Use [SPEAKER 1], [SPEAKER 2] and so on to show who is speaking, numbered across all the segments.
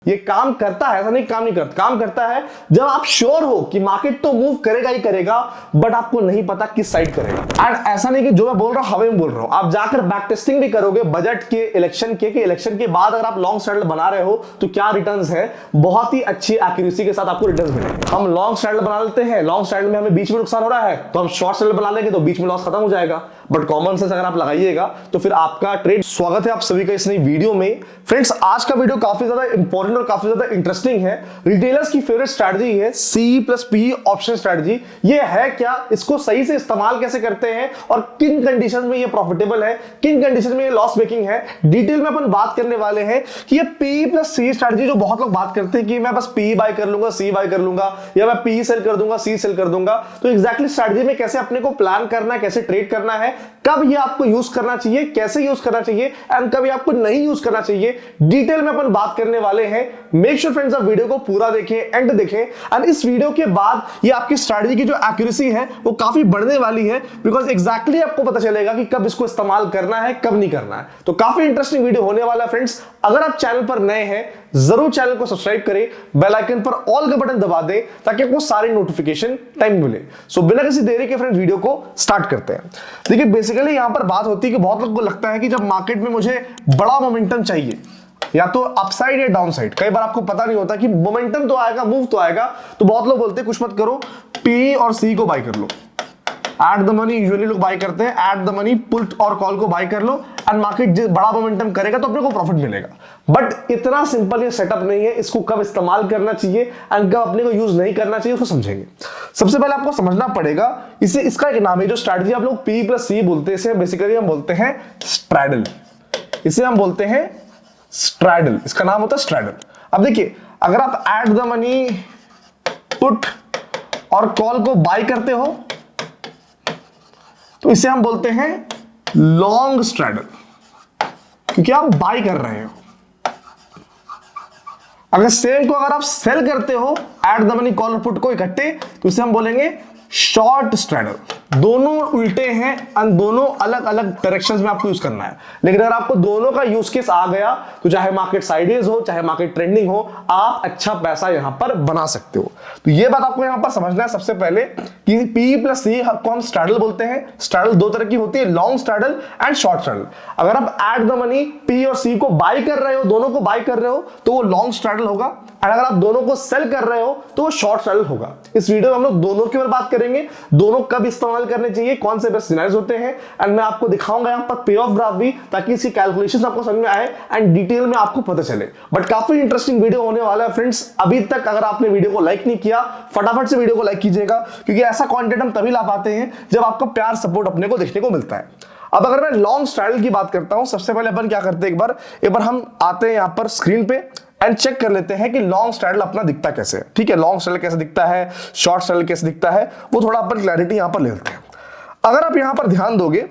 [SPEAKER 1] ये काम करता है, ऐसा नहीं काम नहीं करता, काम करता है जब आप श्योर हो कि मार्केट तो मूव करेगा ही करेगा, बट आपको नहीं पता किस साइड करेगा। एंड ऐसा नहीं कि जो मैं बोल रहा हूं हवे में बोल रहा हूं, आप जाकर बैक टेस्टिंग भी करोगे बजट के, इलेक्शन के, कि इलेक्शन के बाद अगर आप लॉन्ग स्ट्रैडल बना रहे हो तो क्या रिटर्न्स है, बहुत ही अच्छी एक्यूरेसी के साथ आपको रिटर्न्स मिलेंगे। हम लॉन्ग स्ट्रैडल बना लेते हैं, लॉन्ग स्ट्रैडल में हमें बीच में नुकसान हो रहा है तो हम शॉर्ट स्ट्रैडल बना लेंगे तो बीच में लॉस खत्म हो जाएगा। बट कॉमन सेंस अगर आप लगाइएगा तो फिर आपका ट्रेड। स्वागत है आप सभी का इस नई वीडियो में। फ्रेंड्स, आज का वीडियो काफी ज्यादा इंपॉर्टेंट और काफी ज्यादा इंटरेस्टिंग है। रिटेलर्स की फेवरेट स्ट्रैटेजी है C+P ऑप्शन स्ट्रैटेजी। ये है क्या, इसको सही से इस्तेमाल कैसे करते हैं और किन कंडीशन में ये प्रॉफिटेबल है, किन कंडीशन में ये लॉस मेकिंग है, डिटेल में अपन बात करने वाले हैं कि ये P+C स्ट्रैटेजी जो बहुत लोग बात करते हैं कि मैं बस P बाय कर लूंगा, C बाय कर लूंगा, या मैं P सेल कर दूंगा, C सेल कर दूंगा। तो एग्जैक्टली स्ट्रैटेजी में कैसे अपने को प्लान करना है, कैसे ट्रेड करना है, कब ये आपको यूज करना चाहिए, कैसे यूज करना चाहिए एंड कब ये आपको नहीं यूज करना चाहिए, डिटेल में अपन बात करने वाले हैं। मेक श्योर फ्रेंड्स आप वीडियो को पूरा देखें, एंड देखें। एंड इस वीडियो के बाद ये आपकी स्ट्रैटेजी की जो एक्यूरेसी है वो काफी बढ़ने वाली है, बिकॉज एग्जैक्टली आपको पता चलेगा कि कब इसको इस्तेमाल करना है, कब नहीं करना है। तो काफी इंटरेस्टिंग वीडियो होने वाला है फ्रेंड्स। अगर आप चैनल पर नए हैं जरूर चैनल को सब्सक्राइब करें, बेल आइकन पर ऑल का बटन दबा दें ताकि आपको सारी नोटिफिकेशन टाइम मिले। सो बिना किसी देरी के फ्रेंड्स वीडियो को स्टार्ट करते हैं। देखिए बेसिकली यहां पर बात होती है कि बहुत लोगों को लगता है कि जब मार्केट में मुझे बड़ा मोमेंटम चाहिए, या तो अपसाइड या डाउन साइड, कई बार आपको पता नहीं होता कि मोमेंटम तो आएगा, मूव तो आएगा, तो बहुत लोग बोलते हैं कुछ मत करो, P और C को बाय कर लो। एट द मनी यूजुअली लोग बाय करते हैं, एट द मनी पुट और कॉल को बाय कर लो एंड मार्केट बड़ा मोमेंटम करेगा तो अपने को प्रॉफिट मिलेगा। बट इतना सिंपल ये सेटअप नहीं है। इसको कब इस्तेमाल करना चाहिए एंड कब अपने को यूज नहीं करना चाहिए उसको समझेंगे। सबसे पहले आपको समझना पड़ेगा, इसे इसका एक नाम है जो स्ट्रैटेजी आप लोग P+C बोलते हैं, इसे बेसिकली हम बोलते हैं स्ट्रैडल। इसे हम बोलते हैं स्ट्रैडल, इसका नाम होता है स्ट्रैडल। अब देखिए अगर आप एट द मनी पुट और कॉल को बाय करते हो तो इसे हम बोलते हैं लॉन्ग स्ट्रैडल, क्योंकि आप बाय कर रहे हो। अगर सेम को अगर आप सेल करते हो एट द मनी कॉल और पुट को इकट्ठे तो इसे हम बोलेंगे शॉर्ट स्ट्रैडल। दोनों उल्टे हैं और दोनों अलग अलग डायरेक्शंस में आपको यूज करना है। लेकिन अगर आपको दोनों का यूज केस आ गया तो चाहे मार्केट साइडवेज हो चाहे मार्केट ट्रेंडिंग हो, आप अच्छा पैसा यहां पर बना सकते हो। तो ये बात आपको यहां पर समझना है सबसे पहले कि P+C को हम स्ट्रैडल बोलते हैं। स्ट्रैडल दो तरह की होती है, long straddle and short straddle. अगर आप एट द मनी P और C को बाय कर रहे हो, दोनों को बाय कर रहे हो तो वो लॉन्ग स्ट्रैडल होगा, और अगर आप दोनों को सेल कर रहे हो तो वो शॉर्ट स्ट्रैडल होगा। इस वीडियो में हम लोग दोनों के बारे में बात करेंगे, दोनों कब इस्तेमाल करने चाहिए, कौन से बेस्ट सिनेरियोस होते हैं, एंड मैं आपको दिखाऊंगा यहां पर पे ऑफ ग्राफ भी, ताकि इसकी कैलकुलेशंस आपको समझ में आए एंड डिटेल में आपको पता चले। बट काफी इंटरेस्टिंग वीडियो होने वाला है फ्रेंड्स। अभी तक अगर आपने वीडियो को लाइक नहीं किया, फटाफट से वीडियो को लाइक कीजिएगा, क्योंकि ऐसा कंटेंट हम तभी ला पाते हैं जब आपका प्यार सपोर्ट अपने को देखने को मिलता है। अब अगर मैं लॉन्ग स्ट्रैडल की बात करता हूं, सबसे पहले अपन क्या करते हैं, एक बार हम आते हैं यहां पर स्क्रीन पे एंड चेक कर लेते हैं कि लॉन्ग स्ट्रैडल अपना दिखता कैसे है। ठीक है, लॉन्ग स्ट्रैडल कैसे दिखता है, शॉर्ट स्ट्रैडल कैसे दिखता है, वो थोड़ा अपन क्लैरिटी यहां पर ले लेते हैं। अगर आप यहां पर ध्यान दोगे,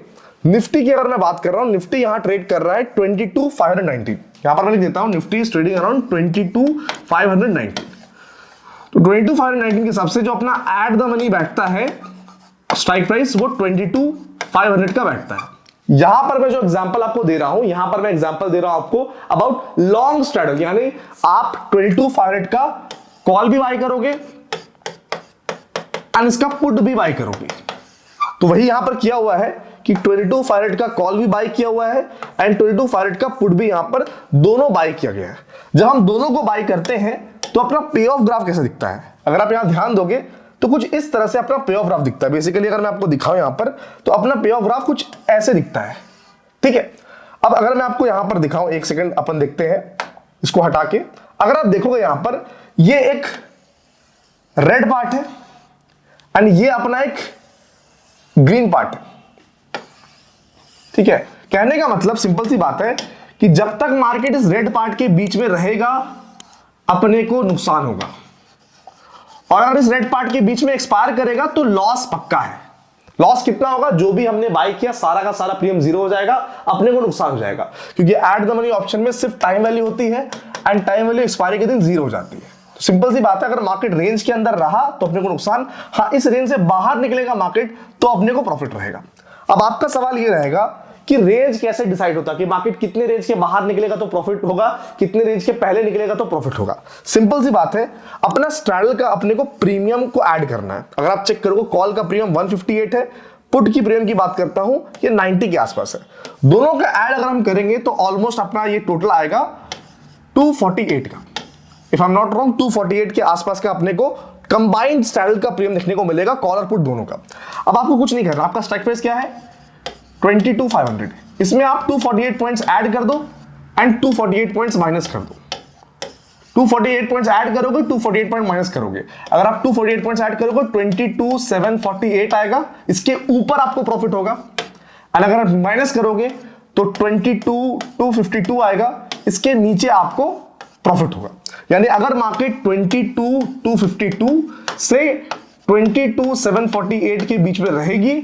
[SPEAKER 1] निफ्टी की अगर मैं बात कर रहा हूं, निफ्टी यहां ट्रेड कर रहा है 22,519। यहां पर मैं लिख देता हूं निफ्टी इज ट्रेडिंग अराउंड 22,519। तो 22,519 के हिसाब से जो अपना एट द मनी बैठता है स्ट्राइक प्राइस वो 22,500 का बैठता है। यहां पर मैं जो एग्जांपल आपको दे रहा हूं, यहां पर मैं एग्जांपल दे रहा हूं आपको अबाउट लॉन्ग स्ट्रैडल, यानी आप 22,500 का कॉल भी बाय करोगे एंड इसका पुट भी बाय करोगे। तो वही यहां पर किया हुआ है कि 22,500 का कॉल भी बाय किया हुआ है एंड 22,500 का पुट भी यहां पर दोनों बाय किया गया है। जब हम दोनों को बाय करते हैं तो अपना पे ऑफ ग्राफ कैसे दिखता है, अगर आप यहां ध्यान दोगे तो कुछ इस तरह से अपना पे ऑफ ग्राफ दिखता है। बेसिकली अगर मैं आपको दिखाऊं यहां पर तो अपना पे ऑफ ग्राफ कुछ ऐसे दिखता है। ठीक है, अब अगर मैं आपको यहां पर दिखाऊं, एक सेकंड अपन देखते हैं इसको हटा के। अगर आप देखोगे यहां पर ये एक रेड पार्ट है एंड ये अपना एक ग्रीन पार्ट है। ठीक है, कहने का मतलब सिंपल सी बात है कि जब तक मार्केट इस रेड पार्ट के बीच में रहेगा अपने को नुकसान होगा, और अगर इस रेड पार्ट के बीच में एक्सपायर करेगा तो लॉस पक्का है। लॉस कितना होगा, जो भी हमने बाय किया सारा का सारा प्रीमियम जीरो हो जाएगा, अपने को नुकसान हो जाएगा, क्योंकि एट द मनी ऑप्शन में सिर्फ टाइम वैल्यू होती है एंड टाइम वैल्यू एक्सपायरी के दिन जीरो हो जाती है। तो सिंपल सी बात है, अगर मार्केट रेंज के अंदर रहा तो अपने को नुकसान, हाँ इस रेंज से बाहर निकलेगा मार्केट तो अपने को प्रॉफिट रहेगा। अब आपका सवाल ये रहेगा कि रेंज कैसे डिसाइड होता है, कि मार्केट कितने रेंज के बाहर निकलेगा तो प्रॉफिट होगा, कितने रेंज के पहले निकलेगा तो प्रॉफिट होगा। सिंपल सी बात है, अपना स्ट्रैडल का अपने को प्रीमियम को ऐड करना है। अगर आप चेक करोगे कॉल का प्रीमियम 158 है, पुट की प्रीमियम की बात करता हूं ये 90 के आसपास है। दोनों का ऐड अगर हम करेंगे तो ऑलमोस्ट अपना ये टोटल आएगा 248 का, if I am not wrong 248 के आसपास का अपने को कंबाइंड स्ट्रैडल का प्रीमियम देखने को मिलेगा, कॉल और पुट दोनों का। अब आपको कुछ नहीं करना, आपका स्ट्राइक प्राइस क्या है 22,500, इसमें आप 248 पॉइंट्स ऐड कर दो एंड 248 पॉइंट्स माइनस कर दो। 248 पॉइंट्स ऐड करोगे, 248 पॉइंट माइनस करोगे। अगर आप 248 पॉइंट्स ऐड करोगे 22,748 आएगा, इसके ऊपर आपको प्रॉफिट होगा। और अगर आप माइनस करोगे तो 22,252 आएगा, इसके नीचे आपको प्रॉफिट होगा। यानी अगर मार्केट 22,252 से 22,748 के बीच में रहेगी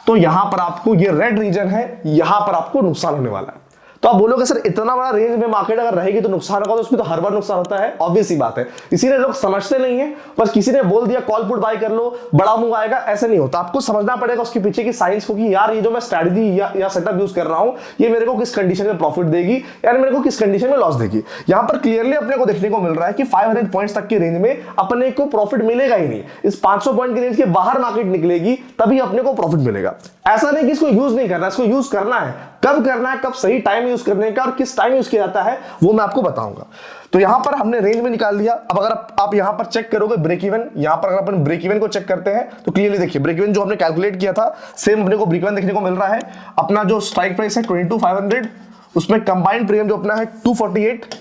[SPEAKER 1] तो यहां पर आपको, ये रेड रीजन है, यहां पर आपको नुकसान होने वाला है। तो आप बोलोगे सर इतना बड़ा रेंज में मार्केट अगर रहेगी तो नुकसान होगा, तो उसमें तो हर बार नुकसान होता है, ऑब्वियस ही बात है। इसीलिए लोग समझते नहीं है, बस किसी ने बोल दिया कॉल पुट बाय कर लो बड़ा मूव आएगा, ऐसे नहीं होता। आपको समझना पड़ेगा उसके पीछे की साइंस को, कि यार ये जो मैं स्ट्रैटेजी या सेटअप यूज कर रहा हूं ये मेरे को किस कंडीशन में प्रॉफिट देगी, यार मेरे को किस कंडीशन में लॉस देगी। यहां पर क्लियरली अपने को देखने को मिल रहा है कि 500 पॉइंट्स तक की रेंज में अपने को प्रॉफिट मिलेगा ही नहीं। इस 500 पॉइंट की रेंज के बाहर मार्केट निकलेगी तभी अपने को प्रॉफिट मिलेगा। ऐसा नहीं कि इसको यूज नहीं करना, इसको यूज करना है। कब करना है, कब सही टाइम यूज करने का और किस टाइम यूज किया जाता है वो मैं आपको बताऊंगा। तो यहां पर हमने रेंज में निकाल लिया। अब अगर आप यहां पर चेक करोगे ब्रेक इवन, यहां पर अगर अपन ब्रेक इवन को चेक करते हैं तो क्लियरली देखिए ब्रेक इवन जो हमने कैलकुलेट किया था सेम अपने को ब्रेक इवन देखने को मिल रहा है। अपना जो स्ट्राइक प्राइस है 22,500, उसमें कंबाइंड प्रीमियम जो अपना है 248,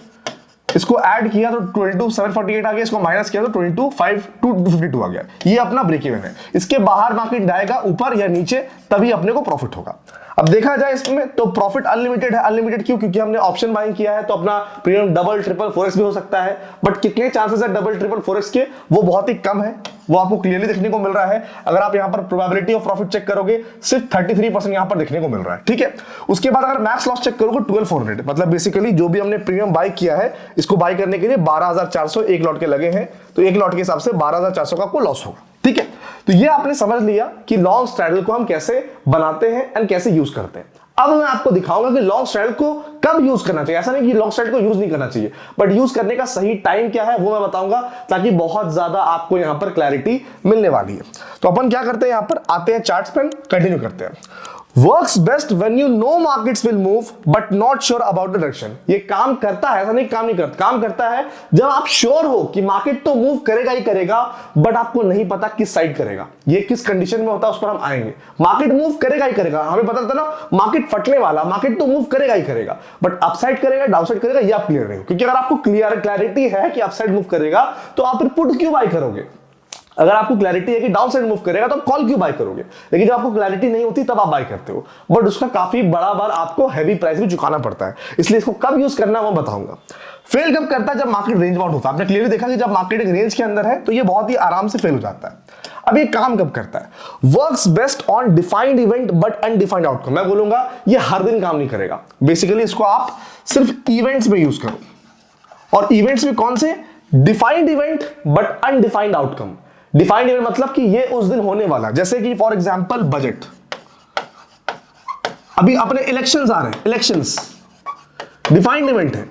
[SPEAKER 1] इसको ऐड किया तो 22,748 आ गया, इसको माइनस किया तो 22,552 आ गया। ये अपना ब्रेक इवन है। इसके बाहर मार्केट जाएगा ऊपर या नीचे तभी अपने को प्रॉफिट होगा। अब देखा जाए इसमें तो प्रॉफिट अनलिमिटेड है। अनलिमिटेड क्यों? क्योंकि हमने ऑप्शन बाइंग किया है तो अपना प्रीमियम डबल ट्रिपल 4x भी हो सकता है। बट कितने चांसेस है डबल ट्रिपल 4x के, वो बहुत ही कम है, वो आपको क्लियरली देखने को मिल रहा है। अगर आप यहां पर प्रोबेबिलिटी ऑफ प्रॉफिट चेक करोगे सिर्फ 33% यहां पर देखने को मिल रहा है, ठीक है। उसके बाद अगर मैक्स लॉस चेक करोगे 12,400, मतलब बेसिकली जो भी हमने प्रीमियम बाय किया है इसको बाय करने के लिए 12,400 एक लॉट के लगे हैं, तो एक लॉट के हिसाब से 12,400 का आपको लॉस होगा, ठीक है। तो ये आपने समझ लिया कि लॉन्ग स्ट्रैडल को हम कैसे बनाते हैं एंड कैसे यूज करते हैं। अब मैं आपको दिखाऊंगा कि लॉन्ग स्ट्रैडल को कब यूज करना चाहिए। ऐसा नहीं कि लॉन्ग स्ट्रैडल को यूज नहीं करना चाहिए, बट यूज करने का सही टाइम क्या है वो मैं बताऊंगा, ताकि बहुत ज्यादा आपको यहां पर क्लैरिटी मिलने वाली है। तो अपन क्या करते हैं, यहां पर आते हैं चार्ट्स पे, कंटिन्यू करते हैं। Works best when you know markets will move but not sure about the direction। ये काम करता है, ऐसा नहीं काम नहीं करता, काम करता है जब आप श्योर हो कि मार्केट तो मूव करेगा ही करेगा, बट आपको नहीं पता किस साइड करेगा, ये किस कंडीशन में होता है उस पर हम आएंगे। मार्केट मूव करेगा ही करेगा, हमें पता था ना मार्केट फटने वाला, मार्केट तो मूव करेगा ही करेगा, बट अपसाइड करेगा डाउनसाइड करेगा ये आप क्लियर नहीं हो। क्योंकि अगर आपको क्लैरिटी है कि अपसाइड मूव करेगा तो आप फिर पुट क्यों बाय करोगे। अगर आपको क्लैरिटी है कि डाउन साइड मूव करेगा तो आप कॉल क्यों बाय करोगे। लेकिन जब आपको क्लैरिटी नहीं होती तब आप बाय करते हो, बट उसका काफी बड़ा बार आपको हैवी प्राइस भी चुकाना पड़ता है। इसलिए इसको कब यूज करना है वो बताऊंगा। फेल कब करता है, जब मार्केट रेंज बाउंड होता है। आपने क्लियरली देखा कि जब मार्केट एक रेंज के अंदर है तो ये बहुत ही आराम से फेल हो जाता है। अब ये काम कब करता है, works best on defined event but undefined outcome. मैं बोलूंगा ये हर दिन काम नहीं करेगा। बेसिकली इसको आप सिर्फ इवेंट्स में यूज करो, और इवेंट्स में कौन से, defined event but undefined outcome. Defined event मतलब कि ये उस दिन होने वाला, जैसे कि फॉर एग्जांपल बजट, अभी अपने इलेक्शंस आ रहे हैं, इलेक्शंस डिफाइंड इवेंट है,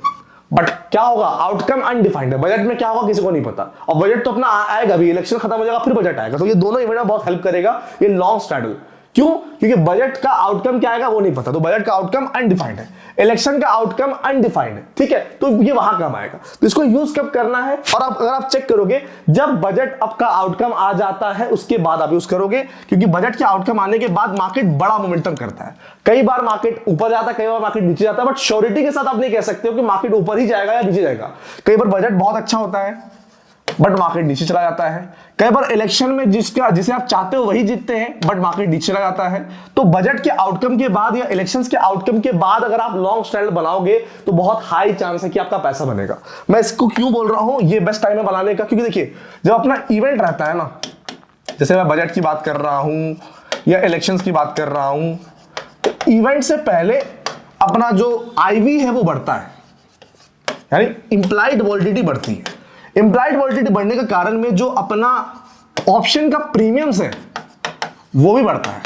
[SPEAKER 1] बट क्या होगा, आउटकम अनडिफाइंड है। बजट में क्या होगा किसी को नहीं पता, और बजट तो अपना आएगा, अभी इलेक्शन खत्म हो जाएगा फिर बजट आएगा। तो ये दोनों इवेंट में बहुत हेल्प करेगा ये लॉन्ग स्ट्रैडल। क्यों? क्योंकि बजट का आउटकम क्या आएगा वो नहीं पता, तो बजट का आउटकम अनडिफाइंड है, इलेक्शन का आउटकम अनडिफाइंड है, ठीक है। तो ये वहां काम आएगा। तो इसको यूज कब करना है, और अगर आप चेक करोगे जब बजट आपका आउटकम आ जाता है उसके बाद आप यूज करोगे, क्योंकि बजट के आउटकम आने के बाद मार्केट बड़ा मोमेंटम करता है। कई बार मार्केट ऊपर जाता है, कई बार मार्केट नीचे जाता है, बट श्योरिटी के साथ आप नहीं कह सकते हो कि मार्केट ऊपर ही जाएगा या नीचे जाएगा। कई बार बजट बहुत अच्छा होता है बट मार्केट नीचे चला जाता है। कई बार इलेक्शन में जिसे आप चाहते हो वही जीतते हैं बट मार्केट नीचे चला जाता है। तो बजट के आउटकम के बाद या इलेक्शंस के आउटकम के बाद अगर आप लॉन्ग स्ट्रैडल बनाओगे तो बहुत हाई चांस है कि आपका पैसा बनेगा। मैं इसको क्यों बोल रहा हूं, ये बेस्ट टाइम है बनाने का, क्योंकि देखिए जब अपना इवेंट रहता है ना, जैसे मैं बजट की बात कर रहा हूं या इलेक्शंस की बात कर रहा हूं, तो इवेंट से पहले अपना जो आईवी है वो बढ़ता है, यानी इंप्लाइड वॉलिटिलिटी बढ़ती है। इंप्लाइड वॉलिटिलिटी बढ़ने के कारण में जो अपना ऑप्शन का प्रीमियम है वो भी बढ़ता है,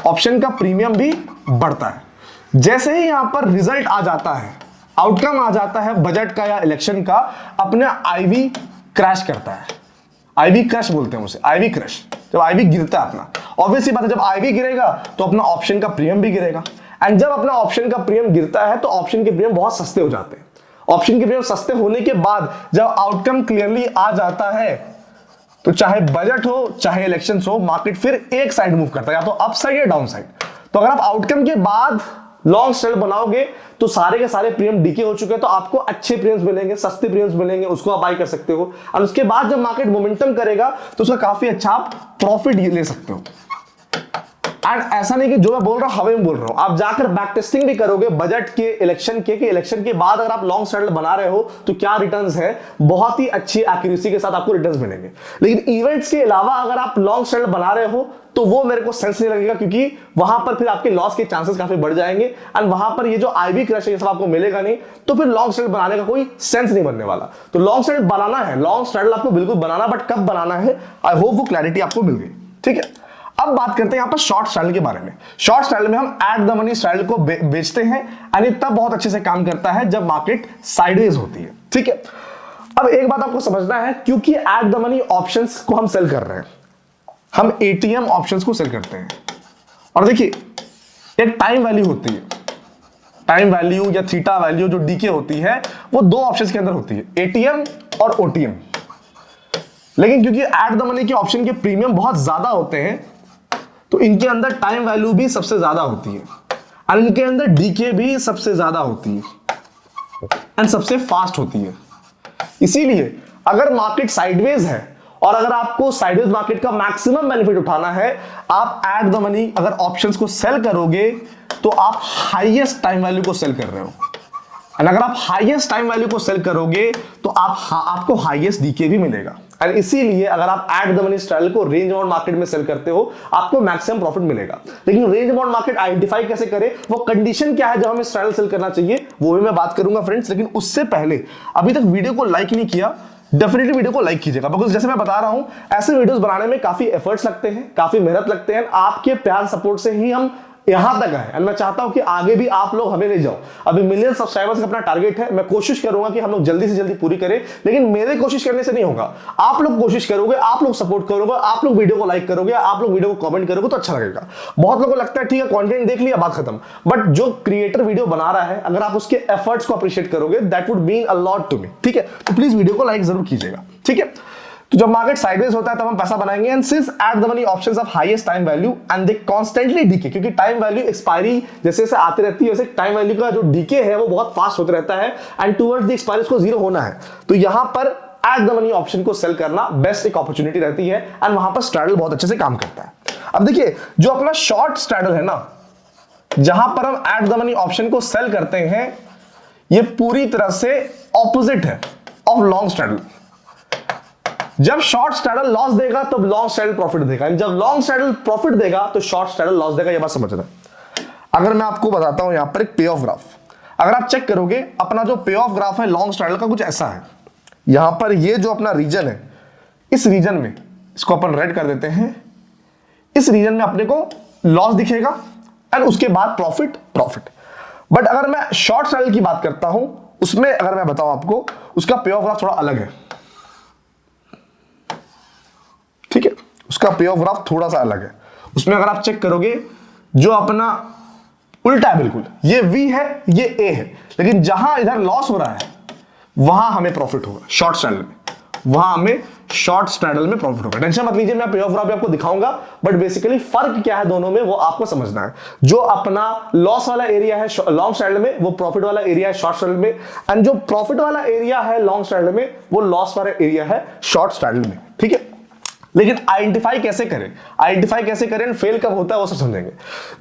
[SPEAKER 1] ऑप्शन का प्रीमियम भी बढ़ता है। जैसे ही यहां पर रिजल्ट आ जाता है, आउटकम आ जाता है बजट का या इलेक्शन का, अपने आईवी क्रैश करता है। आईवी क्रैश बोलते हैं उसे, आईवी क्रैश। जब आईवी गिरता है अपना, ऑब्वियसली बात है, जब आईवी गिरेगा तो अपना ऑप्शन का प्रीमियम भी गिरेगा। एंड जब अपना ऑप्शन का प्रीमियम गिरता है तो ऑप्शन के प्रीमियम बहुत सस्ते हो जाते हैं। ऑप्शन के प्रीमियम सस्ते होने के बाद जब आउटकम क्लियरली आ जाता है तो चाहे बजट हो चाहे इलेक्शंस हो, मार्केट फिर एक साइड मूव करता है, या तो अप साइड या डाउन साइड। तो अगर आप आउटकम के बाद लॉन्ग स्ट्रेट बनाओगे तो सारे के सारे प्रीमियम डीके हो चुके हैं, तो आपको अच्छे प्रीमियम्स मिलेंगे, सस्ते प्रीमियम्स मिलेंगे, उसको आप बाय कर सकते हो। और उसके बाद जब मार्केट मोमेंटम करेगा तो उसका काफी अच्छा आप प्रॉफिट ले सकते हो। एंड ऐसा नहीं कि जो मैं बोल रहा हूं हवे में बोल रहा हूं, आप जाकर बैक टेस्टिंग भी करोगे बजट के, इलेक्शन के, कि इलेक्शन के बाद अगर आप लॉन्ग स्ट्रेटल बना रहे हो तो क्या रिटर्न्स है, बहुत ही अच्छी एक्यूरेसी के साथ आपको रिटर्न्स मिलेंगे। लेकिन इवेंट्स के अलावा अगर आप लॉन्ग स्ट्रेटल बना रहे हो तो वो मेरे को सेंस नहीं लगेगा, क्योंकि वहां पर फिर आपके लॉस के चांसेस काफी बढ़ जाएंगे। एंड वहां पर ये जो आईवी क्रैश है ये सब आपको मिलेगा नहीं, तो फिर लॉन्ग स्ट्रेटल बनाने का कोई सेंस नहीं बनने वाला। तो लॉन्ग स्ट्रेटल बनाना है, लॉन्ग स्ट्रेटल आपको बिल्कुल बनाना, बट कब बनाना है, आई होप वो क्लैरिटी आपको मिल गई। ठीक है, अब बात करते हैं यहां पर शॉर्ट स्ट्रैटल के बारे में। शॉर्ट स्ट्रैटल में हम एट द मनी स्ट्रैटल को बेचते हैं, यानी तब बहुत अच्छे से काम करता है जब मार्केट साइडवेज होती है। ठीक है, अब एक बात आपको समझना है, क्योंकि एट द मनी ऑप्शंस को हम सेल कर रहे हैं, हम एटीएम ऑप्शंस को सेल करते हैं। और देखिए, एक टाइम वैल्यू होती है, टाइम वैल्यू या थीटा वैल्यू जो डीके होती है वो दो ऑप्शंस के अंदर होती है, एटीएम और ओटीएम। लेकिन क्योंकि एट द मनी के ऑप्शन के प्रीमियम बहुत ज्यादा होते हैं तो इनके अंदर टाइम वैल्यू भी सबसे ज्यादा होती है, और इनके अंदर डीके भी सबसे ज्यादा होती है एंड सबसे फास्ट होती है। इसीलिए अगर मार्केट साइडवेज है और अगर आपको साइडवेज मार्केट का मैक्सिमम बेनिफिट उठाना है, आप एट द मनी अगर ऑप्शंस को सेल करोगे तो आप हाईएस्ट टाइम वैल्यू को सेल कर रहे हो। एंड अगर आप हाईएस्ट टाइम वैल्यू को सेल करोगे तो आपको हाईएस्ट डीके भी मिलेगा। एंड इसीलिए अगर आप एट द मनी स्ट्रैटल को रेंज बाउंड मार्केट में सेल करते हो आपको मैक्सिमम प्रॉफिट मिलेगा। लेकिन रेंज बाउंड मार्केट आइडेंटिफाई कैसे करें, वो कंडीशन क्या है जब हमें स्ट्रैटल सेल करना चाहिए, वो भी मैं बात करूंगा फ्रेंड्स। लेकिन उससे पहले अभी तक वीडियो को लाइक नहीं किया, डेफिनेटली वीडियो को लाइक कीजिएगा, बिकॉज जैसे मैं बता रहा हूं ऐसे वीडियोस बनाने में काफी एफर्ट्स लगते हैं, काफी मेहनत लगते हैं। आपके प्यार सपोर्ट से ही हम यहां तक है, एंड मैं चाहता हूं कि आगे भी आप लोग हमें ले जाओ। अभी मिलियन सब्सक्राइबर्स का अपना टारगेट है, मैं कोशिश करूंगा कि हम लोग जल्दी से जल्दी पूरी करें, लेकिन मेरे कोशिश करने से नहीं होगा, आप लोग कोशिश करोगे, आप लोग सपोर्ट करोगे, आप लोग वीडियो को लाइक करोगे, आप लोग वीडियो को कमेंट करोगे तो अच्छा लगेगा। बहुत लोगों को लगता है ठीक है कंटेंट देख लिया बात खत्म, बट जो क्रिएटर वीडियो बना रहा है अगर आप उसके एफर्ट्स को अप्रिशिएट करोगे that would mean a lot to me. ठीक है, तो प्लीज वीडियो को लाइक जरूर कीजिएगा। ठीक है, तो जब मार्केट साइडवेज होता है तब हम पैसा बनाएंगे। And since at the money options of highest time value and they constantly decay, क्योंकि टाइम वैल्यू एक्सपायरी जैसे जैसे आती रहती है वैसे टाइम वैल्यू का जो डीके है वो बहुत फास्ट होता रहता है, एंड टुवर्ड्स द एक्सपायरी को जीरो होना है। तो यहां पर एट द मनी ऑप्शन को सेल करना बेस्ट एक अपॉर्चुनिटी रहती है, एंड वहां पर स्ट्रैटल बहुत अच्छे से काम करता है। अब देखिए, जो अपना शॉर्ट स्ट्रैटल है ना, जहां पर हम एट द मनी ऑप्शन को सेल करते हैं, ये पूरी तरह से ऑपोजिट है ऑफ लॉन्ग स्ट्रैटल। जब शॉर्ट स्ट्रैटल लॉस देगा तब लॉन्ग स्ट्रैटल प्रॉफिट देगा, जब लॉन्ग स्ट्रैटल प्रॉफिट देगा तो शॉर्ट स्ट्रैटल लॉस देगा। ये बात समझना। अगर मैं आपको बताता हूं यहां पर एक पे ऑफ ग्राफ, अगर आप चेक करोगे अपना जो पे ऑफ ग्राफ है लॉन्ग स्ट्रैटल का कुछ ऐसा है। यहां पर ये जो अपना रीजन है, इस रीजन में इसको अपन रेड कर देते हैं, इस रीजन में अपने को लॉस दिखेगा एंड उसके बाद प्रॉफिट प्रॉफिट। बट अगर मैं शॉर्ट स्ट्रैटल की बात करता हूं, उसमें अगर मैं बताऊं आपको, उसका पे ऑफ ग्राफ थोड़ा अलग है। ठीक है, उसका पे ऑफ ग्राफ थोड़ा सा अलग है। उसमें अगर आप चेक करोगे जो अपना उल्टा है बिल्कुल, ये V है ये A है, लेकिन जहां इधर लॉस हो रहा है वहां हमें प्रॉफिट होगा शॉर्ट स्ट्रैटल में, वहां हमें शॉर्ट स्ट्रैटल में प्रॉफिट होगा। टेंशन मत लीजिए, मैं पे ऑफ ग्राफ भी आपको दिखाऊंगा, बट बेसिकली फर्क क्या है दोनों में वो आपको समझना है। जो अपना लॉस वाला एरिया है लॉन्ग स्ट्रैटल में, वो प्रॉफिट वाला एरिया है शॉर्ट स्ट्रैटल में, एंड जो प्रॉफिट वाला एरिया है लॉन्ग स्ट्रैटल में, वो लॉस वाला एरिया है शॉर्ट स्ट्रैटल में। ठीक है, लेकिन आइडेंटिफाई कैसे करें, फेल कब होता है वो सब समझेंगे।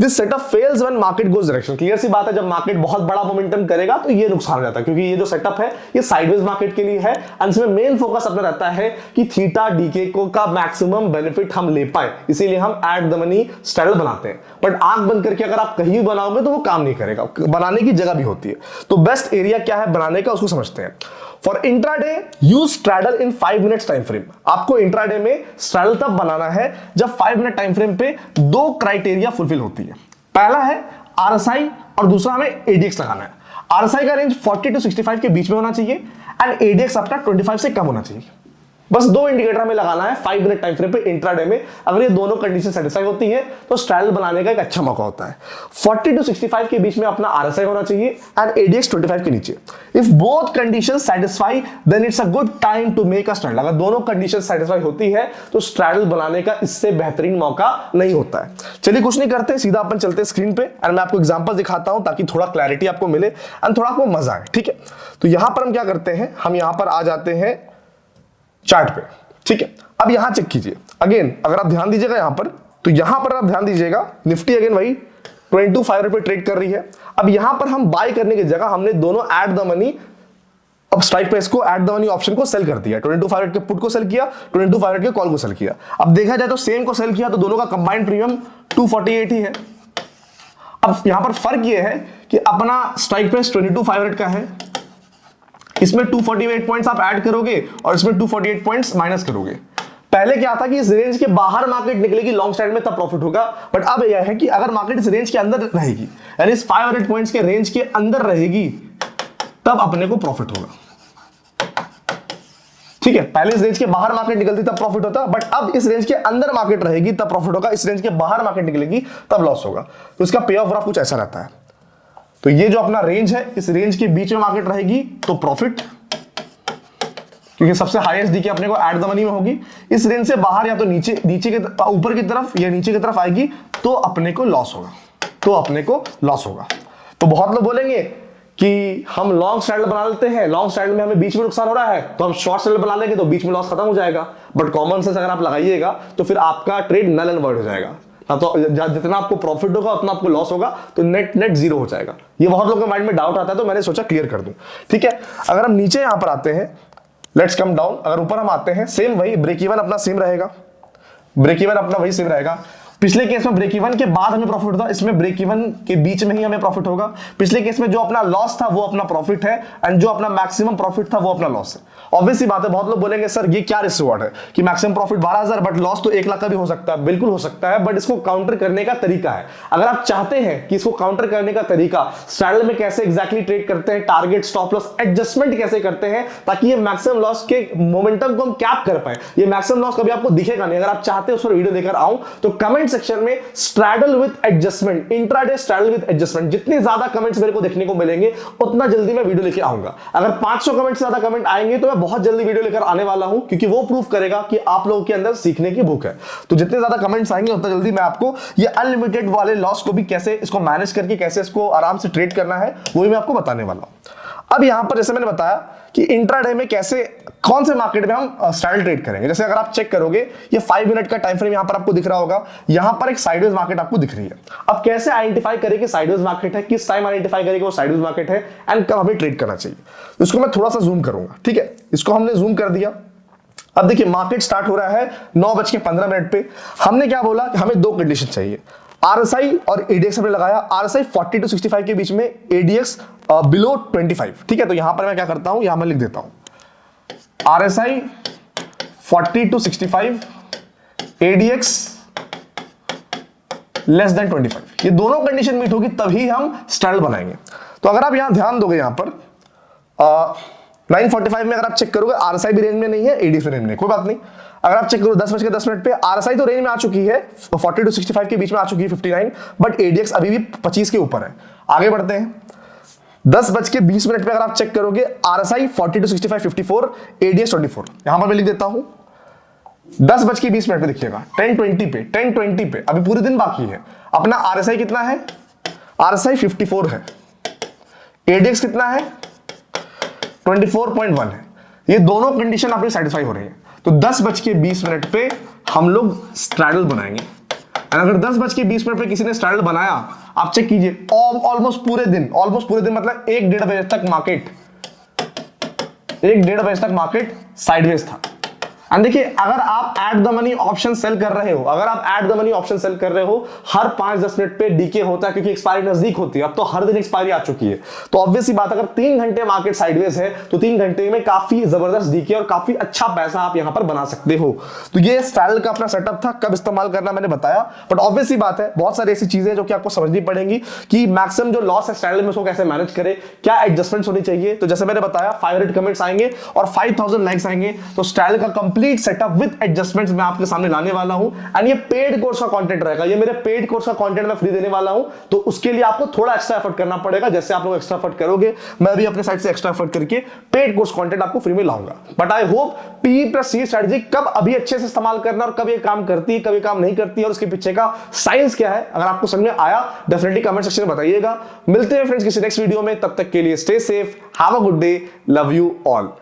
[SPEAKER 1] This setup fails when market goes direction. Clear सी बात है, जब मार्केट बहुत बड़ा मोमेंटम करेगा तो ये नुकसान हो जाता है, क्योंकि ये जो सेटअप है ये साइडवेज मार्केट के लिए है, एंड इसमें मेन फोकस अपना रहता है कि थीटा डीके को का मैक्सिमम बेनिफिट हम ले पाए, इसीलिए हम एट द मनी स्ट्रैटल बनाते हैं। बट आंख बंद करके अगर आप कहीं भी बनाओगे तो वो काम नहीं करेगा, बनाने की जगह भी होती है। तो बेस्ट एरिया क्या है बनाने का, उसको समझते हैं। For intraday use straddle in 5 minutes time frame. आपको इंट्राडे में स्ट्रैडल तब बनाना है जब 5 मिनट टाइम फ्रेम पे दो क्राइटेरिया फुलफिल होती है। पहला है RSI और दूसरा हमें ADX लगाना है। RSI का रेंज 40 to 65 के बीच में होना चाहिए एंड ADX आपका 25 से कम होना चाहिए। बस दो इंडिकेटर हमें लगाना है 5 मिनट टाइम फ्रेम पे इंट्राडे में। अगर ये दोनों कंडीशन सेटिस्फाई होती है तो स्ट्रैडल बनाने का एक अच्छा मौका होता है। 40 to 65 के बीच में अपना RSI होना चाहिए एंड ADX 25 के नीचे। If both condition satisfy then it's a good time to make a straddle. अगर दोनों कंडीशन सेटिस्फाई होती है तो स्ट्रैडल बनाने का इससे बेहतरीन मौका नहीं होता है। चलिए कुछ नहीं करते, सीधा अपन चलते हैं स्क्रीन पे एंड मैं आपको एग्जांपल दिखाता हूं ताकि थोड़ा क्लैरिटी आपको मिले एंड थोड़ा आपको मजा आए। ठीक है, तो यहां पर हम क्या करते हैं, हम यहां पर आ जाते हैं चार्ट पे। ठीक है, अब यहां चेक कीजिए अगेन, अगर आप ध्यान दीजिएगा यहां पर, तो यहां पर आप ध्यान दीजिएगा निफ्टी अगेन वही 22,500 पे ट्रेड कर रही है। अब यहां पर हम बाय करने की जगह हमने दोनों ऐड द मनी, अब स्ट्राइक प्राइस को ऐड द मनी ऑप्शन को सेल कर दिया। 22,500 के पुट को सेल किया, 22,500 के कॉल को सेल किया। अब देखा जाए तो सेम को सेल किया तो दोनों का कंबाइंड प्रीमियम 248 ही है। अब यहां पर फर्क यह है कि अपना स्ट्राइक प्राइस 22,500 का है, इसमें 248 पॉइंट्स आप ऐड करोगे और इसमें 248 पॉइंट्स माइनस करोगे। पहले क्या था कि इस रेंज के बाहर मार्केट निकलेगी लॉन्ग साइड में तब प्रॉफिट होगा, बट अब यह है कि अगर मार्केट इस रेंज के अंदर रहेगी, यानी इस 500 पॉइंट्स के रेंज के अंदर रहेगी, तब अपने को प्रॉफिट होगा। ठीक है, पहले इस रेंज के बाहर मार्केट निकलती तब प्रॉफिट होता, बट अब इस रेंज के अंदर मार्केट रहेगी तब प्रॉफिट होगा, इस रेंज के बाहर मार्केट निकलेगी तब लॉस होगा। तो इसका पे ऑफ ग्राफ कुछ ऐसा रहता है। तो ये जो अपना रेंज है, इस रेंज के बीच में मार्केट रहेगी तो प्रॉफिट, क्योंकि सबसे हाईएस्ट डीके अपने को ऐड द मनी में होगी। इस रेंज से बाहर या तो नीचे के ऊपर की तरफ या नीचे की तरफ आएगी तो अपने को लॉस होगा, तो बहुत लोग बोलेंगे कि हम लॉन्ग स्ट्रैडल बना लेते हैं, लॉन्ग स्ट्रैडल में हमें बीच में नुकसान हो रहा है तो हम शॉर्ट स्ट्रैडल बना लेंगे तो बीच में लॉस खत्म हो जाएगा। बट कॉमन सेंस अगर आप लगाइएगा तो फिर आपका ट्रेड नल एंड वॉइड हो जाएगा, तो जितना आपको प्रॉफिट होगा उतना आपको लॉस होगा, तो नेट जीरो हो जाएगा। ये बहुत लोगों के माइंड में डाउट आता है तो मैंने सोचा क्लियर कर दूं। ठीक है, अगर हम नीचे यहां पर आते हैं, लेट्स कम डाउन, अगर ऊपर हम आते हैं, सेम वही ब्रेक इवन अपना सेम रहेगा, ब्रेक इवन अपना वही सेम रहेगा। पिछले केस में ब्रेक इवन के बाद हमें प्रॉफिट होता, इसमें ब्रेक इवन के बीच में ही हमें प्रॉफिट होगा। पिछले केस में जो अपना लॉस था वो अपना प्रॉफिट है एंड जो अपना मैक्सिमम प्रॉफिट था वो अपना लॉस है। ऑब्वियसली बात है, बहुत लोग बोलेंगे सर ये क्या रिस्क रिवॉर्ड है कि मैक्सिमम प्रॉफिट 12,000 बट लॉस तो 1 लाख का भी हो सकता है। बिल्कुल हो सकता है, बट इसको काउंटर करने का तरीका है। अगर आप चाहते हैं कि इसको काउंटर करने का तरीका स्ट्रैडल में कैसे एग्जैक्टली ट्रेड करते हैं, टारगेट स्टॉप लॉस एडजस्टमेंट कैसे करते हैं ताकि ये मैक्सिमम लॉस के मोमेंटम को हम कैप कर पाए, ये मैक्सिमम लॉस कभी आपको दिखेगा नहीं। अगर आप चाहते हैं उस पर वीडियो लेकर आऊं तो कमेंट सेक्शन में straddle with adjustment, intraday straddle with adjustment, जितने ज्यादा कमेंट्स मेरे को देखने को मिलेंगे उतना जल्दी मैं वीडियो लेकर आऊंगा। अगर 500 कमेंट से ज्यादा कमेंट आएंगे तो मैं बहुत जल्दी वीडियो लेकर आने वाला हूं, क्योंकि वो प्रूफ करेगा कि आप लोगों के अंदर सीखने की भूख है। तो जितने ज्यादा कमेंट्स आएंगे उतना जल्दी मैं आपको ये अनलिमिटेड वाले लॉस को भी कैसे इसको मैनेज करके कैसे इसको आराम से ट्रेड करना है वो भी मैं आपको बताने वाला हूं। अब यहां पर जैसे मैंने बताया कि इंट्राडे में कैसे, कौन से मार्केट में हम स्ट्रैडल ट्रेड करेंगे। जैसे अगर आप चेक करोगे ये 5 मिनट का टाइम फ्रेम यहां पर आपको दिख रहा होगा, यहां पर एक साइडवेज मार्केट आपको दिख रही है। अब कैसे आइडेंटिफाई करें कि साइडवेज मार्केट है, किस टाइम आइडेंटिफाई करें कि वो साइडवेज मार्केट है एंड कब हमें ट्रेड करना चाहिए, इसको मैं थोड़ा सा जूम करूंगा। ठीक है, इसको हमने जूम कर दिया। अब देखिए मार्केट स्टार्ट हो रहा है 9:15 पे। हमने क्या बोला कि हमें दो कंडीशन चाहिए, RSI और ADX हमने लगाया। RSI 40 to 65 के बीच में, ADX बिलो 25। ठीक है, तो यहां पर मैं क्या करता हूं, यहां मैं लिख देता हूं RSI 40 to 65, ADX less than 25। ये दोनों कंडीशन मीट होगी तभी हम स्ट्रैडल बनाएंगे। तो अगर आप यहां ध्यान दोगे, यहां पर 9:45 में अगर आप चेक करोगे RSI भी रेंज में नहीं है, ADX भी रेंज में नहीं, कोई बात नहीं। अगर आप चेक करो 10:10 पे RSI तो रेंज में आ चुकी है, 40 to 65 के बीच में आ चुकी है 59, बट ADX अभी भी 25 के ऊपर है। आगे बढ़ते हैं, 10:20 पे अगर आप चेक करोगे RSI 40 to 65 54, ADX 24। यहां पर मैं लिख देता हूं 10:20 पे देखिएगा 10:20 पे अभी पूरे दिन बाकी है। अपना RSI कितना है, RSI 54 है, ADX कितना है 24.1 है। ये दोनों कंडीशन आपकी सेटिस्फाई हो रही है। तो 10:20 पे हम लोग स्ट्रैडल बनाएंगे। अगर 10:20 पे किसी ने स्ट्रैडल बनाया, आप चेक कीजिए ऑलमोस्ट पूरे दिन मतलब 1-1.5 बजे तक मार्केट, 1-1.5 बजे तक मार्केट साइडवेज था। एंड देखिए, अगर आप eight the money option sell कर रहे हो, अगर आप eight the money option sell कर रहे हो, हर 5-10 मिनट पे डीके होता है क्योंकि एक्सपायरी नजदीक होती है। अब तो हर दिन एक्सपायरी आ चुकी है, तो ऑब्वियस सी बात, अगर 3 घंटे मार्केट साइडवेज है तो 3 घंटे में काफी जबरदस्त डीके और काफी अच्छा पैसा आप यहां पर बना सकते हो। तो ये स्टाइल का अपना सेटअप था, कब इस्तेमाल करना मैंने बताया। बट ऑब्वियस सी बात है, बहुत सारी ऐसी चीजें जो कि आपको समझनी पड़ेंगी कि मैक्सिमम जो लॉस है स्टाइल में उसको कैसे मैनेज करे, क्या एडजस्टमेंट्स होनी चाहिए। तो जैसे मैंने बताया 500 कमेंट्स आएंगे और 5000 लाइक्स आएंगे, तो स्टाइल का कंप्लीट सेटअप विद एडजस्टमेंट्स मैं आपके सामने लाने वाला हूं। एंड ये पेड कोर्स का कंटेंट रहेगा, ये मेरे पेड कोर्स का कंटेंट मैं फ्री देने वाला हूं। तो उसके लिए आपको थोड़ा एक्स्ट्रा एफर्ट करना पड़ेगा, जैसे आप लोग एक्स्ट्रा एफर्ट करोगे मैं भी अपने साइड से एक्स्ट्रा एफर्ट करके पेड कोर्स कंटेंट आपको फ्री में लाऊंगा। But I hope P plus C strategy कब अभी अच्छे से इस्तेमाल करना और कब ये काम करती है, कब ये काम नहीं करती है, और उसके पीछे का साइंस क्या है, अगर आपको समझ में आया डेफिनेटली कमेंट सेक्शन में बताइएगा। मिलते हैं फ्रेंड्स किसी नेक्स्ट वीडियो में, तब तक के लिए stay safe, have a good day, love you all.